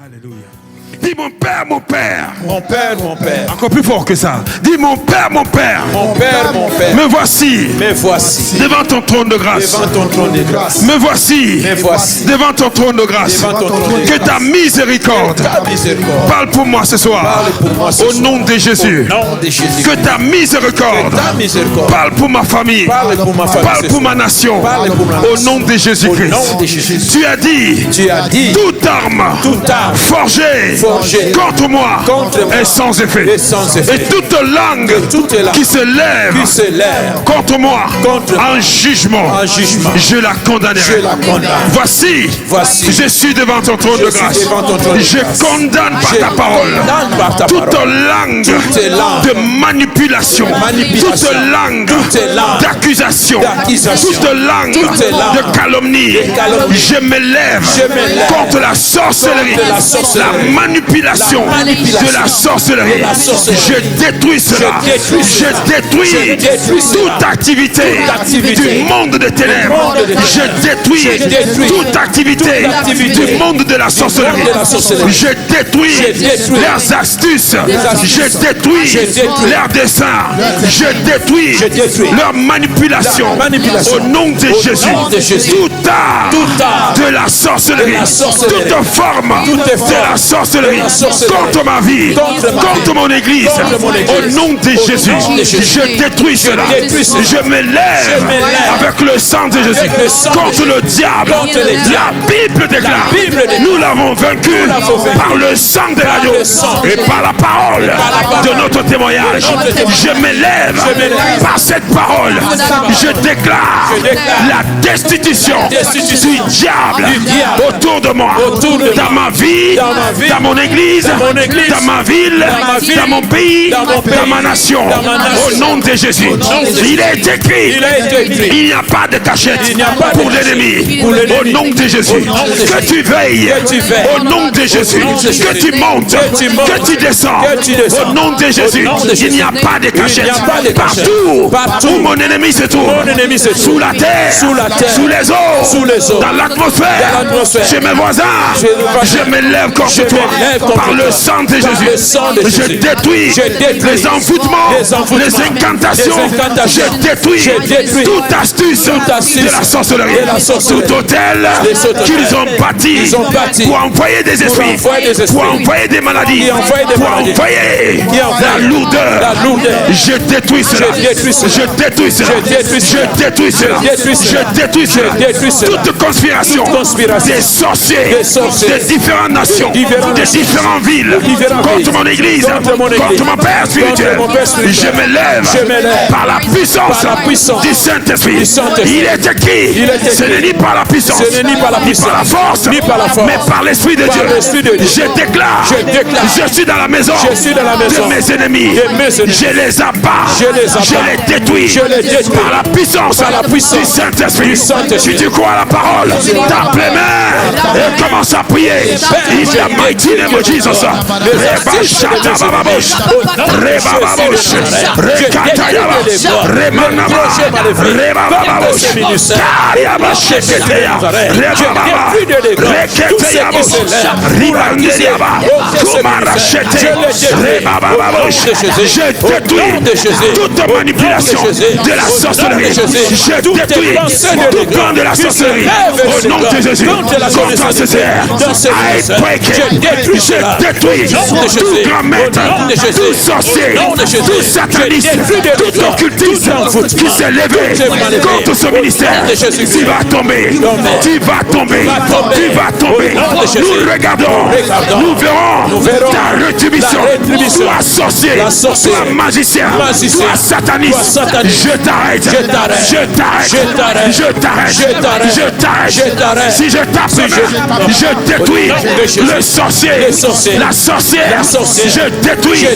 Alléluia. Dis mon Père, mon Père. Mon Père, mon Père. Encore plus fort que ça. Dis mon Père, mon Père. Mon Père, mon Père. Me voici. Me voici. Devant ton trône de grâce. Devant ton trône de grâce. Me voici. Me voici. Devant ton trône de grâce. Devant ton trône de Que grâce. ta miséricorde. Ta miséricorde. Parle pour moi ce soir. Parle pour moi ce Au soir. nom de Jésus. Au nom de Jésus. Que ta miséricorde. Que ta miséricorde. Parle pour ma famille. Parle pour ma famille. Parle pour ma nation. Parle pour ma Au nation. nom de Jésus-Christ. Au nom de Jésus. Tu as dit. Tu as dit. Toute arme. Toute arme. Forgée. Contre moi. Est sans effet. Et sans effet. Et toute langue. Qui se lève. Qui se lève. Contre moi. En jugement. En jugement. Je la condamnerai. Je la condamne. Voici. Voici. Je suis devant ton trône de grâce. devant ton trône de Je grâce. condamne par Je ta parole. condamne par ta Toute parole. langue Toute langue de manipulation. manipulation. Toute langue Toute langue d'accusation. d'accusation. Toute langue Toute langue de calomnie. calomnie. Je me lève Je me lève contre la sorcellerie. contre la sorcellerie. La manipulation La manipulation de la sorcellerie. de la sorcellerie. Je détruis cela. Je détruis Je cela. détruis Je détruis toute cela. activité Toute activité du monde des ténèbres. monde des ténèbres. Je détruis Je détruis toute activité toute activité du monde de la sorcellerie. de la sorcellerie. Je détruis Je détruis leurs astuces. astuces. Je détruis Je détruis leurs desseins. Je détruis Je détruis leur manipulation. leur manipulation. Au nom de Jésus. nom de Jésus. Tout art Tout art de la sorcellerie. de la sorcellerie. Toute forme Toute de forme la sorcellerie. de la sorcellerie. Contre ma vie. Contre ma Contre vie. mon église. Contre mon église. Au nom de Jésus. nom de Jésus. Je détruis cela. détruis cela. Je me lève me lève avec le sang de Jésus le sang de contre le diable. Contre le diable. La Bible déclare. La Bible déclare. Nous l'avons vaincu l'avons vaincu par le sang de l'agneau le sang et par la parole de notre témoignage. Je me lève par cette parole. Je déclare la destitution du diable autour de moi, Autour de dans ma vie, Dans ma vie. dans mon église, Dans mon église. dans ma ville, ma ville. dans mon pays, Dans mon pays. dans ma nation. Dans ma nation. Au nom de Jésus. nom de Jésus. Il est écrit. Il a été écrit. Il n'y a pas de cachette Il n'y a pas de pour cachette l'ennemi. pour l'ennemi. Au nom de Jésus. nom de Jésus. Que tu veilles. Que tu veilles. Au nom de Jésus. nom de Jésus. Que tu montes. Que tu montes. Que tu descends. Que tu descends. Au nom de Jésus. nom de Il n'y a Jésus. pas de cachette. Il n'y a pas de cachette. Partout où mon ennemi se trouve. Mon ennemi se trouve. Sous la terre. Sous la terre. Sous les eaux. Sous les eaux. Dans l'atmosphère. Dans l'atmosphère. Chez mes voisins. Chez mes voisins. Je me lève contre Je me toi. lève contre Par le toi. sang de Par Jésus. le sang de Je Jésus. détruis Je détruis les envoûtements. Les incantations. Les incantations. Je détruis Je détruis toute astuce astuce de la sorcellerie. de la sorcellerie. Tout hôtel Les hôtels qu'ils ont bâti qu'ils ont bâti pour envoyer des esprits, envoyer des esprits. pour envoyer des maladies, Qui envoient des pour maladies. envoyer Qui envoient la lourdeur. la lourdeur. Je détruis cela. Je détruis cela. Je détruis cela. Je détruis cela. Je détruis cela. Je détruis cela. Je détruis cela. Je détruis cela. Toute conspiration, Toute conspiration des sorciers, des sorciers, de différentes nations, de différentes de nations, différentes villes, différentes contre villes, mon église, contre mon église, contre mon Père spirituel. contre mon Père spirituel. Je me lève Je me lève par la puissance, par la puissance du Saint-Esprit. du Saint-Esprit. Il est écrit, Il est écrit. ce n'est ni par la puissance, Ce n'est ni par la puissance, la force, ni par la force, mais par l'Esprit de par Dieu. l'Esprit de Dieu. Je déclare, Je déclare. je suis dans la maison, Je suis dans la maison de mes ennemis. de mes ennemis. Je les abats, Je les abats. je les détruis, Je les détruis. par la puissance, Par la puissance du Saint-Esprit. du Saint-Esprit. Si tu crois à la parole, tape les mains et commence à prier. In the mighty name of Jesus. Reba shata bababosh, reba babosh, rekatayaba, remanaba, reba bababosh, kariaba sheketeya, reba baba, reketeyaba, ribandeliaba, kumara shete, reba bababosh. Je détruis toute manipulation de la sorcellerie. Je détruis tout plan de la sorcellerie. Au nom de Jésus, contre ce terre, I break it. Je détruis tout grand maître, tout sorcier, tout sataniste, tout occultiste qui s'est levé contre ce ministère. Tu vas tomber, tu vas tomber, tu vas tomber. Nous regardons, nous verrons ta rétribution. Soit sorcier, soit magicien, soit sataniste. Je t'arrête, je t'arrête, je t'arrête, je t'arrête. Si je tape, je détruis le sorcier, la sorcière. Je détruis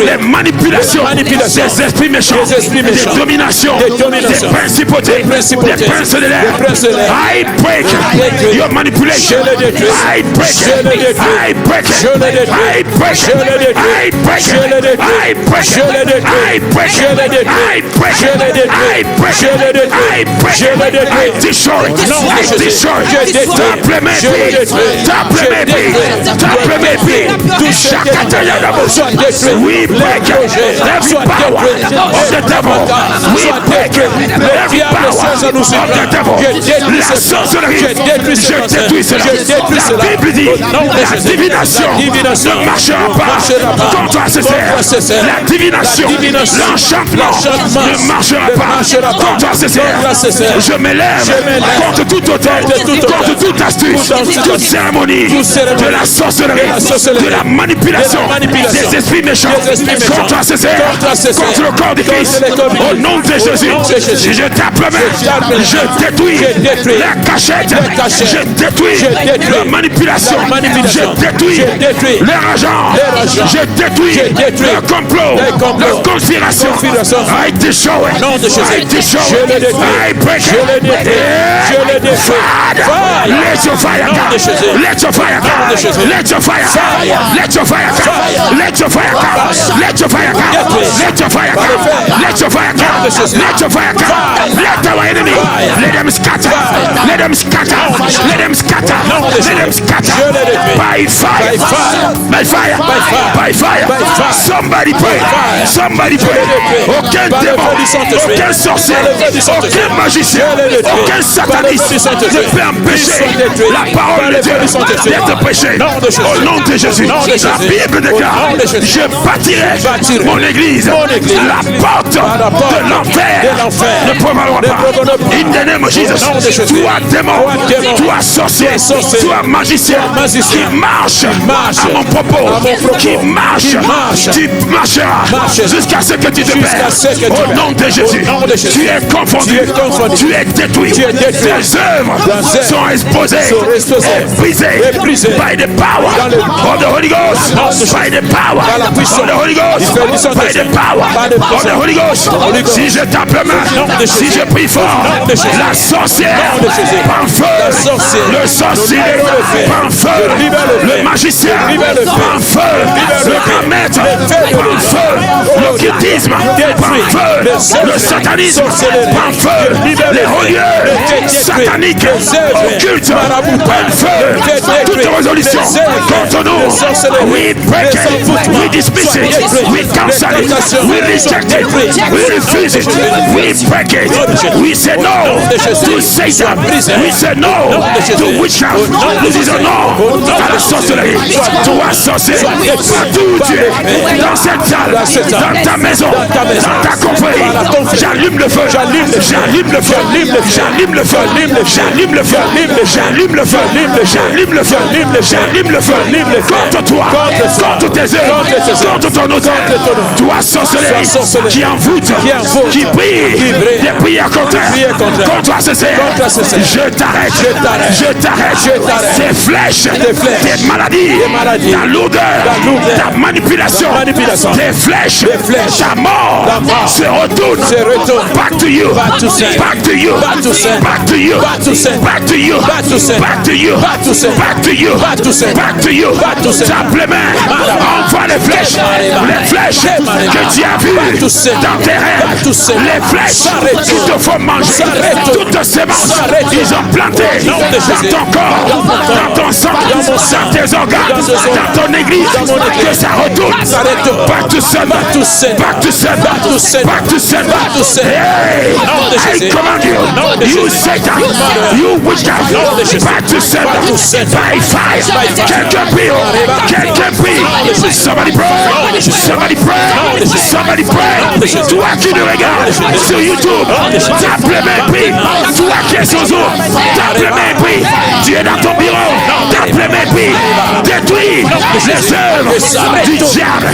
les manipulations des esprits méchants, des dominations, des principautés, des princes de l'air. I break your manipulation. I break it. I break it. I break it. I break it. I break it. I break it. I break it. I break it. I break it. I destroy it. I destroy it. Tape les mains, tape les mains, tape les mains. épée. We break every power of the devil. We break every power of the devil. La sorcellerie, je détruis cela. La Bible dit, la divination ne marchera pas contre Césaire. La divination, l'enchantement ne marchera pas contre Césaire. Je m'élève contre toute hôtel, contre toute astuce, toute cérémonie de la sorcellerie, de la manipulation des esprits méchants contre Césaire, contre le corps de Christ. Au nom de Jésus, je tape la main, je détruis la cachette, je détruis la manipulation, je détruis leur agent, je détruis le complot, la conspiration. I destroy it, I destroy it, I break it. Let your fire come, let your fire come, let your fire come, let your fire come, let your fire come, let your fire come, let your fire come, let your fire come, let your fire come, let our enemy, let them scatter, let them scatter, let them scatter, let them scatter by fire, by fire, by fire. Somebody pray, somebody pray. Aucun démon, aucun sorcier, aucun magicien, aucun sataniste ne peut empêcher la parole de Dieu d'être prêchée. Au nom de Jésus, la Bible déclare, je bâtirai mon église, la porte de l'enfer ne prévaudra pas. In the name of Jesus, toi démon, toi sorcier, toi magicien qui marche à mon propos, qui marche, tu marcheras jusqu'à ce que tu te perds. Au nom de Jésus, tu es confondu, tu es détruit, tes œuvres sont exposées et brisées by the power of the Holy Ghost, by the power of the Holy Ghost, by the power of the Holy Ghost. Si je tape la main, si je prie fort, la sorcière par feu, le sorcier par feu, le magicien par feu, le grand maître par feu, l'occultisme par feu, le satanisme par feu, les relieux sataniques occultes par feu, toute résolution contre nous, we break it, we dismiss it, we cancel it, we reject it, we refuse it, we break it, we say no to Satan, we say no to witchcraft, nous disons non à la sorcellerie, toi sorcier, partout tu es, dans cette salle, dans ta maison, dans ta confrérie, j'allume le feu, j'allume le feu, j'allume le feu, j'allume le feu, j'allume le feu, j'allume le feu, j'allume le feu, contre toi, contre tes œuvres, contre ton autel, toi sorcellerie, qui envoûte, qui prie, des prières contre Césaire, je t'arrête, tes flèches, tes maladies, ta lourdeur, ta manipulation, tes flèches, ta mort, se retourne, back to you, back to you, back to you, back to you, back to you, back to you, back to you, back to you, tape les mains, envoie les flèches que tu as vues dans tes rêves, les flèches qui te font manger toutes ces semences, ils ont planté dans ton corps, dans ton sang, dans tes organes, dans ton église, que ça retourne, back to sender, back to sender, back to sender. Hey, I command you, you Satan, you witchcraft, back to sender, by fire. Quelqu'un prie, somebody pray, somebody pray, somebody pray. Toi qui nous regardes sur YouTube, tape les mains, prie. Toi qui es sur Zoom, tape les mains, prie. Tu es dans ton bureau, tape les mains, prie. Détruis les œuvres du diable,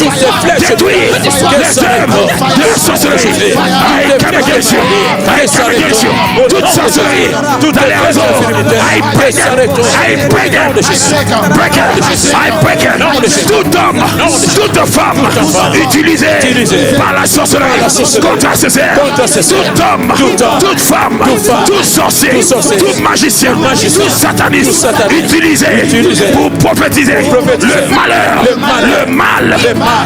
détruis les œuvres de la sorcellerie. I come against you, I come against you. Toute sorcellerie, toutes les raisons, I break it, I break it, break it, I break it. Tout homme, toute femme utilisée par la sorcellerie contre Césaire, tout homme, toute femme, tout sorcier, tout magicien, tout sataniste utilisé pour prophétiser le malheur, le mal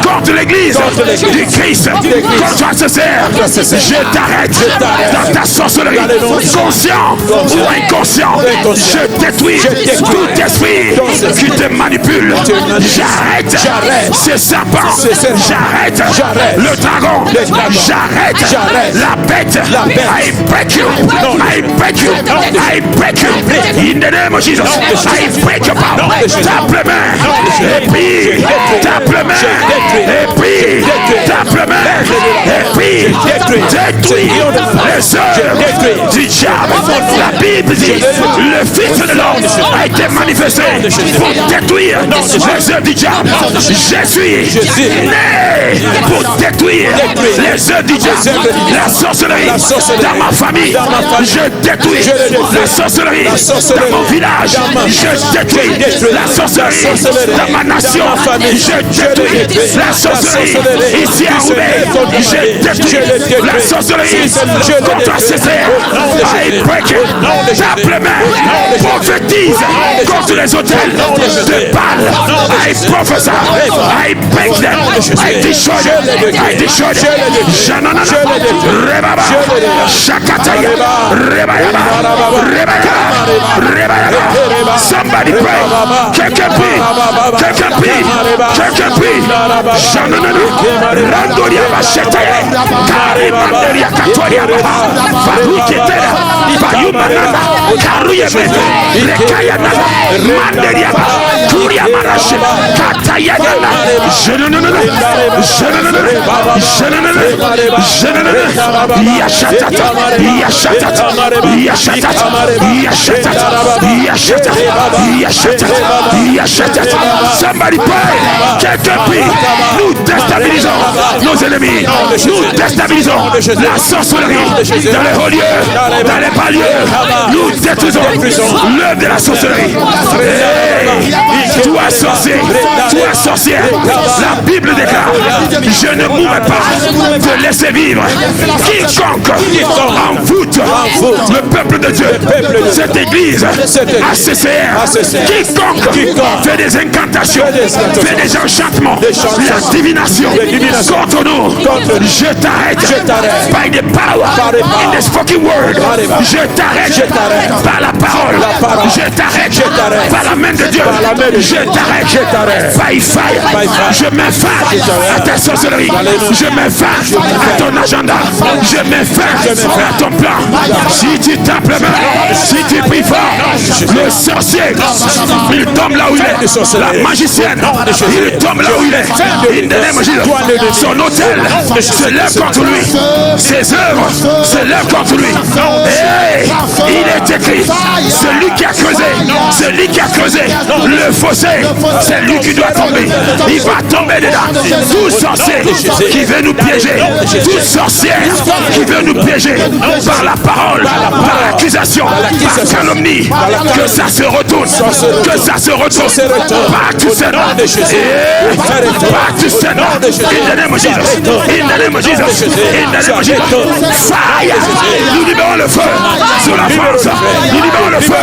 contre l'église du Christ, contre associateur, je t'arrête dans ta sorcellerie, conscient ou inconscient, je détruis tout esprit qui te manipule, j'arrête ces serpents, j'arrête le dragon, j'arrête la bête, I break you, I break you, I break you, in the name of Jesus, I break your power, tape les mains, et puis tape les mains, et puis tape les mains, et puis détruis les œuvres du diable. La Bible dit, le Fils de l'homme a été manifesté pour détruire les œuvres du diable. Je suis né pour détruire les œuvres du diable. La sorcellerie dans ma famille, je détruis la sorcellerie dans mon village, je détruis la sorcellerie dans ma nation, je détruis la sorcellerie ici à Roubaix, je détruis la sorcellerie contre Césaire. I break it, tape les mains, prophétise contre les hôtels de Baal. I prophesy, I break them, I destroy them, I destroy them. Janana, Rebaba, Shakataya, Rebayaba, Rebayaba, Rebayaba. Somebody pray. Quelqu'un prie, quelqu'un prie, quelqu'un prie. Janana, Randoria Bashetaya, Karimanderia Katoria, Faruketera, Bayumanana, Karuyemete, Rekayanana, Manderiaba, Kuria Marache, Katayana, Jenana, Yashatata, Yashatata, Yashatata, Yashatata, Yashatata, Yashatata. Somebody pray. Quelqu'un prie. Nous déstabilisons nos ennemis. Nous déstabilisons la sorcellerie dans les hauts lieux, dans les bas lieux. Nous détruisons l'œuvre de la sorcellerie. Toi sorcier, toi sorcière, la Bible déclare, je ne mourrai pas de laisser vivre quiconque envoûte le peuple de Dieu, cette église ACCR, quiconque fait des incantations, fait des enchantements, la divination contre nous, je t'arrête by the power in the spoken word, je t'arrête par la parole, je t'arrête par la main de Dieu, je t'arrête by fire, je mets fin à ta sorcellerie, je mets fin à ton agenda, je mets fin à ton plan. Si tu tapes la main, si tu pries fort, le sorcier il tombe là où il est, la magicienne il tombe là où il est, in the name of Jesus. Son hôtel se lève contre lui, ses œuvres se lèvent contre lui. Hey, il est écrit, celui qui a creusé, celui qui a creusé le fossé, c'est lui qui doit tomber, il va tomber dedans. Tout sorcier qui veut nous piéger, tout sorcière qui veut nous piéger par la parole, par l'accusation, par calomnie, que ça se retourne, que ça se retourne, par tous ces noms, par tous ces noms, in the name of Jesus, in the name of Jesus, in the name of Jesus, fire, nous libérons le feu sur la France, nous libérons le feu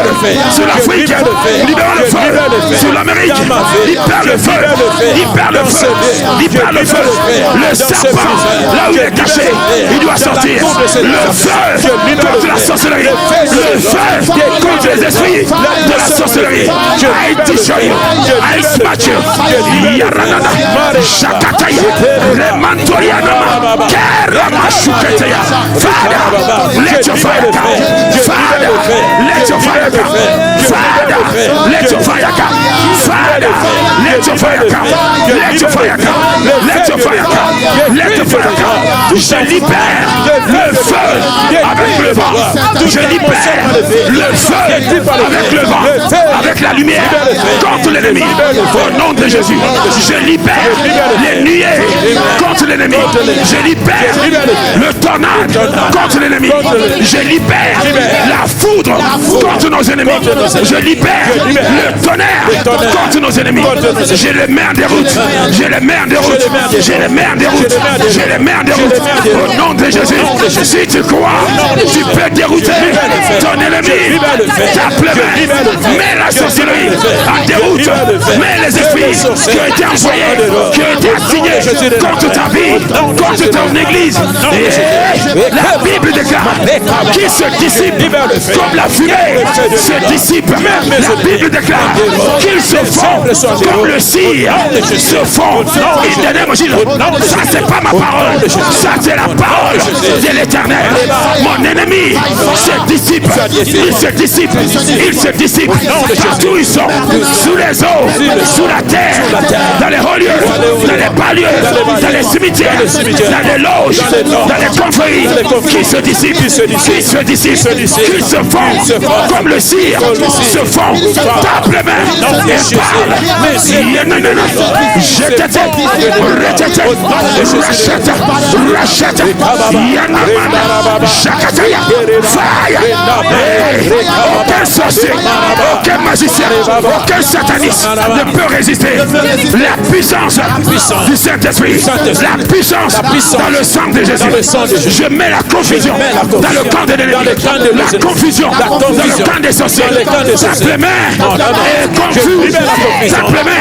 sur l'Afrique, nous libérons le feu sur l'Amérique, il perd le feu, il perd le feu, il perd le feu, le serpent, là où il est caché, il doit sortir, le feu contre la sorcellerie, le feu contre les esprits de la sorcellerie, I destroy you, I smash you, Yaranana, Shakataya, Remantoriana, Keramashuketaya, Father, let your fire come, Father, let your fire come, Father, let your fire come, Father, let your fire come, let your fire come, let your fire come, let your fire come. Je libère le feu avec le vent, je libère le feu avec le vent, avec la lumière contre l'ennemi. Au nom de Jésus, je libère les nuées contre l'ennemi, je libère le tornade contre l'ennemi, je libère la foudre contre nos ennemis, je libère le tonnerre contre nos ennemis, je les mets en déroute, je les mets en déroute, je les mets en déroute, je les mets en déroute. Au nom de Jésus, si tu crois, tu peux dérouter ton ennemi, tape les mains, mets la sorcellerie en déroute, mets les esprits vie, qui a été envoyé, qui a été assigné contre ta vie, contre ton église. Et la Bible déclare qui se dissipe comme la fumée se dissipe. La Bible déclare qu'ils se font comme le cire se font. Ça c'est pas ma parole, ça c'est la parole de l'Éternel. Mon ennemi se dissipe, il se dissipe, il se dissipe. Partout ils sont, sous les eaux, sous la terre, dans les hauts lieux, dans les bas lieux, dans les cimetières, dans les loges, dans les confréries, qui se dissipent, qui se dissipent, qui se font comme le cire se font. Tape les mains et parle. Je t'attends, rachète, Yanamana, Shakataya, Fire. Aucun sorcier, aucun magicien, aucun sataniste ne peut résister. La puissance du Saint-Esprit, la puissance dans le sang de Jésus. Je mets la confusion dans le camp de l'ennemi, la confusion dans le camp des sorciers. Simplement et confus, simplement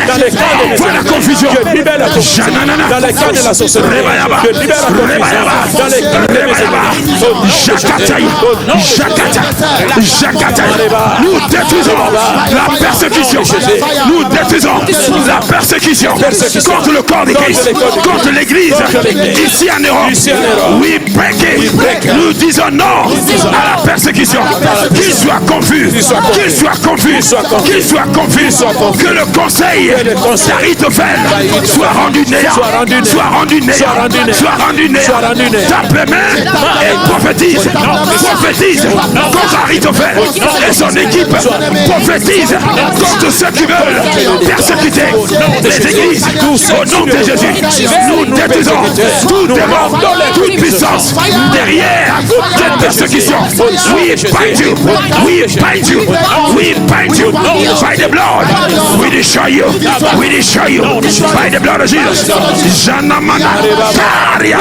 envoie la confusion. Dans les camps de la sorcellerie, je libère la confusion. Dans les camps de nous détruisons la persécution. Nous détruisons la persécution contre le corps d'Église, contre l'Église ici en Europe. We break it. Nous disons non à la persécution. Qu'il soit confus, qu'il soit confus, qu'il soit confus, que le conseil d'Ahitophel soit rendu néant, soit rendu néant, soit rendu néant. Tape les mains et prophétise contre Ahitophel et son équipe. Prophétise contre ceux qui veulent persécuter les églises. Au nom de Jésus, nous détruisons tout démon, toute puissance derrière cette persécution. We bind you, we bind you, we bind you by the blood. We destroy you, we destroy you by the blood of Jesus. Janamana, Taria,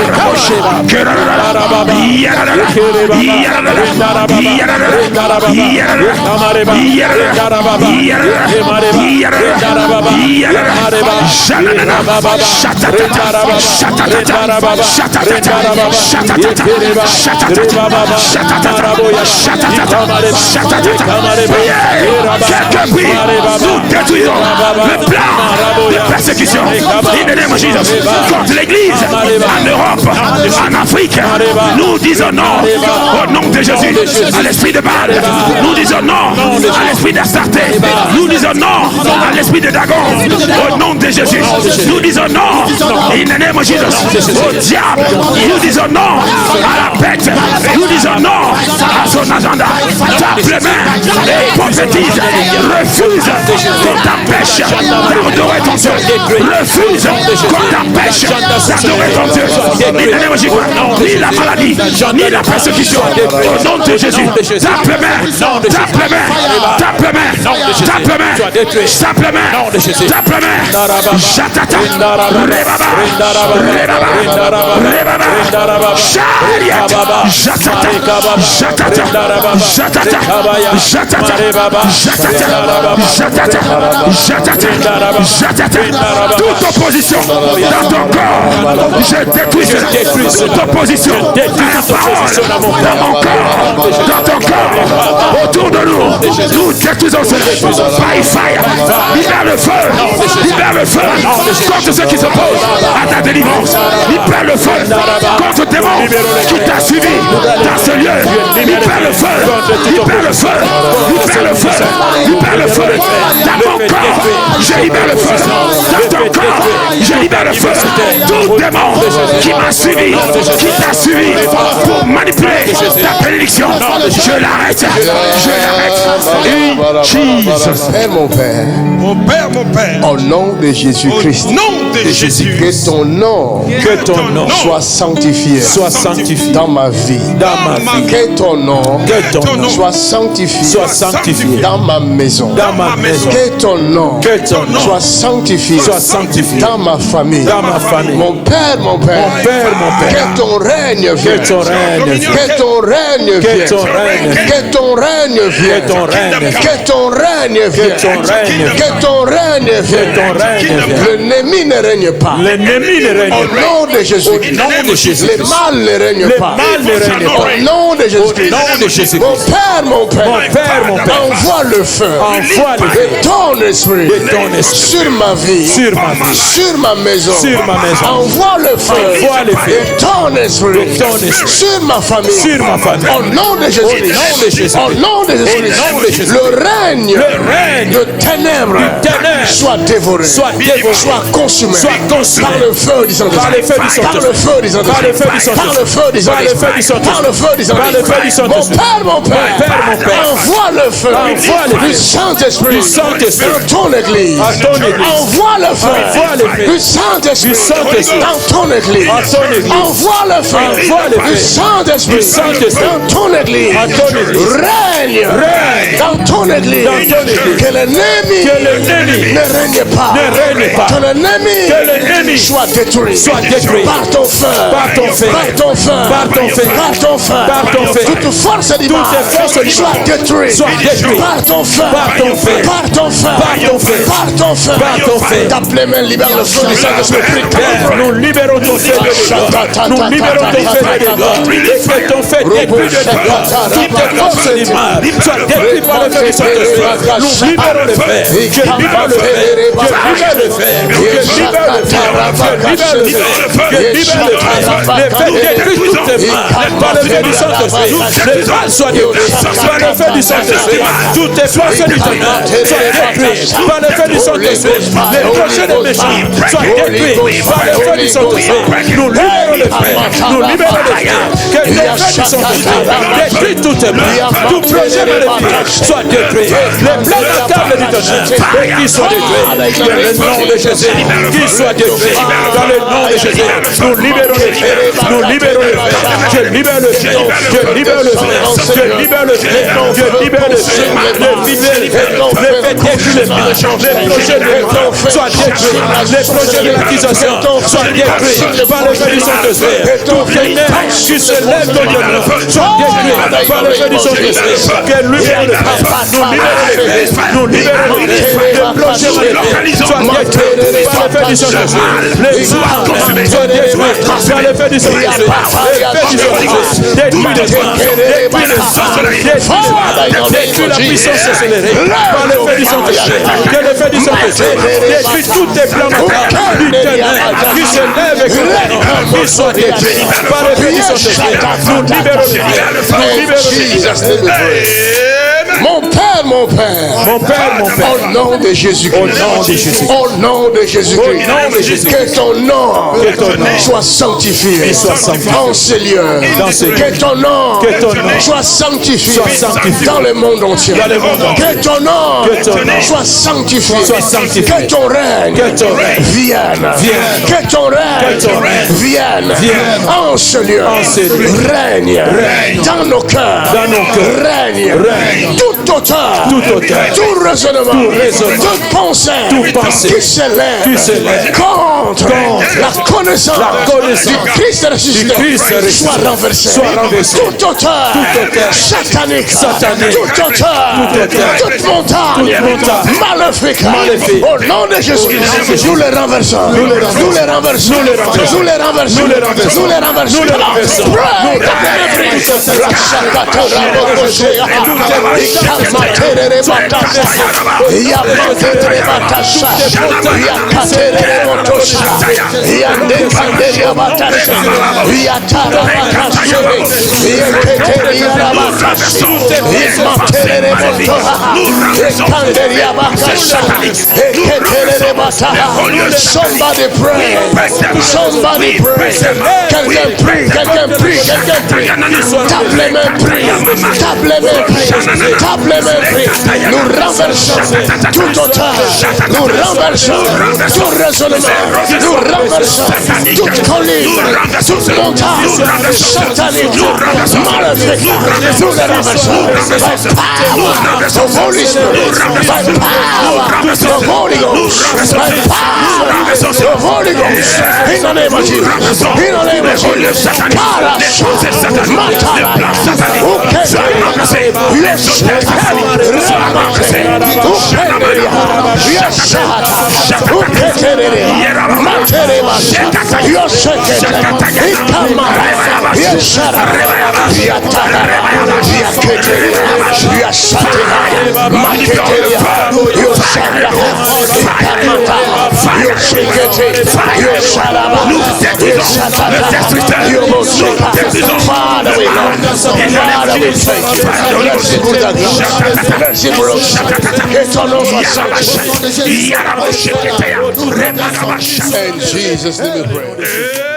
quelqu'un prie, nous détruisons le plan de persécution in the name of Jesus contre l'église en Europe, en Afrique. Nous disons non au nom de Jésus à l'esprit de Baal. Nous disons non à l'esprit d'Astarté. Nous disons non à l'esprit de Dagon au nom de Jésus. Nous disons non in the name of Jesus au diable. Nous disons non à la bête. Nous disons non à son agenda. Tape les mains et prophétise. Refuse qu'on t'empêche d'adorer ton Dieu. Refuse qu'on t'empêche d'adorer ton Dieu. Ni la maladie, ni la persécution. Au nom de Jésus, tape les mains, tape les mains, tape les mains, tape les mains, tape les mains, tape les mains. Jatata, rebaba, rebaba, rebaba, chariot, jatata, jatata, jatata, jatata, jatata, jatata, jatata, toute opposition dans ton corps, je détruis toute opposition à la parole dans mon corps, dans ton corps, autour de nous, nous détruisons cela by fire. Libère le feu, libère le feu contre ceux qui s'opposent à ta délivrance. Libère le feu contre tes démons qui t'a suivi dans ce lieu. Libère le feu, libère le feu, libère le feu, libère le feu dans mon corps. Je libère le feu dans ton corps. Je libère le feu. Tout démon qui m'a suivi, qui t'a suivi pour manipuler ta bénédiction, je l'arrête, je l'arrête. Jesus. Père, mon Père. Mon Père, mon Père. Au nom de Jésus-Christ. Au nom de Jésus. Que ton nom soit sanctifié. Soit sanctifié dans ma vie. Dans ma vie. Que ton nom soit sanctifié. Soit sanctifié dans ma maison. Dans ma maison. Que ton nom soit sanctifié sanctifié. Dans ma famille. Dans ma famille. Mon Père, mon Père. Mon Père, mon Père. Que ton règne vienne. Que ton règne vienne. Que ton règne vienne. Que ton règne vienne. Que ton règne vienne. Que ton règne vienne. Que ton règne vienne. Que ton règne vienne. Que ton règne vienne. Que ton règne vienne. L'ennemi ne règne pas. L'ennemi ne règne Au pas. nom de Jésus. Au nom de Jésus. Les mal ne règnent Les pas. mal ne règnent pas. Au nom de Jésus. Au nom de Jésus. Mon Père, mon Père. Mon Père, mon Père. Envoie le feu. Envoie le feu. De ton esprit. De ton esprit. Sur ma vie. Sur ma vie. Sur ma maison. Sur ma maison. Envoie le feu. Envoie le feu. De ton esprit. De ton esprit. Sur ma famille. Sur ma famille. Au nom de Jésus. Au nom de Jésus. Au nom de Jésus. Au nom de Jésus. Le règne. Le règne de ténèbres. Soit dévoré. Soit dévoré. Soit consumé. Soit consumé. Par le feu du Saint-Esprit. Par le feu du Saint-Esprit. Par le feu du Saint-Esprit. Par le feu du Saint-Esprit. Par le feu du Par le feu du Saint-Esprit. Saint-Esprit. Par le feu du Par le feu du Saint-Esprit. Mon Saint-Esprit. Père, mon Père. Mon Père, mon Père. Envoie le feu. Envoie le Du feu. Saint-Esprit. Du Saint-Esprit. Dans ton église. À ton église. Envoie le feu. Envoie le feu. Du Saint-Esprit. Du Saint-Esprit. Dans ton église. À ton église. Envoie le feu. Envoie le feu. Du Saint-Esprit. Du Saint-Esprit. Dans ton église. À ton église. Règne. Règne. Dans ton église. Dans ton église. Que l'ennemi ne règne pas. ne règne pas. Que l'ennemi soit détruit. Soit détruit. Par ton feu. Par ton feu. Par ton feu. Par ton feu. Par ton feu. Par ton feu. Toute force du mal. Toutes les forces du soit mal. détruite. Soit détruite. Par ton feu. Par ton feu. Par ton feu. Par ton feu. Par ton feu. Par ton feu. T'appelais main, libère le feu du Saint-Esprit. Père, nous libérons ton feu de dégâts. Nous libérons ton feu de dégâts. Et que ton feu détruit de dégâts. Toutes les forces du mal soient détruites par le feu du Saint-Esprit. Nous libérons le feu. Je libère le feu. Je libère le feu. Je libère le feu. Je libère le feu. Je libère le feu. Les feux détruisent toutes les mal par le feu du Saint-Esprit. Les mal soient détruits par le feu du Saint-Esprit. Toutes les forces du tonnerre soient détruites par le feu du Saint-Esprit. Les projets des méchants soient détruits par le feu du Saint-Esprit. Nous libérons le feu. Nous libérons le feu. Que le feu du Saint-Esprit détruit toutes les mal. Tout projet maléfique soit détruit. Les plans de table du tonnerre qui soient détruits. Dans le nom de Jésus, qui soient détruits. Dans le nom de Jésus, nous libérons le feu. Nous libérons le feu. Je libère le feu. Je libère le feu. Je libère le feu. Je libère le feu. Je libère le feu. Les faits détruits les mal. Les projets de l'État soient détruits. Les projets de l'accusation soient détruits par le feu du Saint-Esprit. Tout ténèbre qui se lève contre nous soit détruit par le feu du Saint-Esprit. Que libère le feu. Nous libérons le feu. Nous libérons le feu. Les projets maléfiques soient détruits par le feu du Saint-Esprit. Les plans soient détruits par le feu du Saint-Esprit. Le feu du Saint-Esprit détruit les plans. Détruit les plans. Détruit la puissance accélérée par le feu du Saint-Esprit. Que le feu du Saint-Esprit détruit tous les plans du ténèbre qui se lèvent et qui soient détruits par le feu du Saint-Esprit. Nous libérons le feu. Nous libérons le feu. Mon Père, mon Père. Mon Père, mon Père. Au nom de Jésus-Christ. Au nom de Jésus-Christ. Au nom de Jésus-Christ. Au nom de Jésus-Christ. Que ton nom soit sanctifié. Soit sanctifié. Dans ces lieux. Dans ces lieux. Que ton nom soit sanctifié. Soit sanctifié. Dans le monde entier. Dans le monde entier. Que ton nom soit sanctifié. Soit sanctifié. Que ton règne vienne. Que ton règne vienne. En ce lieu. Règne. Dans nos cœurs. Règne. Toute auteur, tout raisonnement, toute pensée qui s'élève contre la connaissance du Christ ressuscité soit renversée. Toute auteur satanique, toute auteur, toute montagne maléfique, au nom de Jésus, nous les renversons. Nous les renversons. Nous les renversons. Nous les renversons. Nous les renversons. Nous les renversons. Nous les renversons. Somebody pray. Somebody pray. Quelqu'un prie. Quelqu'un prie. Quelqu'un prie. Tape les mains, prie. Tape les mains, prie. Tape les mains, prie. Nous renversons tout auteur. Nous renversons tout raisonnement. Nous renversons toute colline, toute montagne satanique, maléfique. Nous les renversons. By power of Holy Spirit. By power of Holy Ghost. By power The Holy Ghost. In the name of Jesus. In the name of Jesus. In Jesus' name we pray.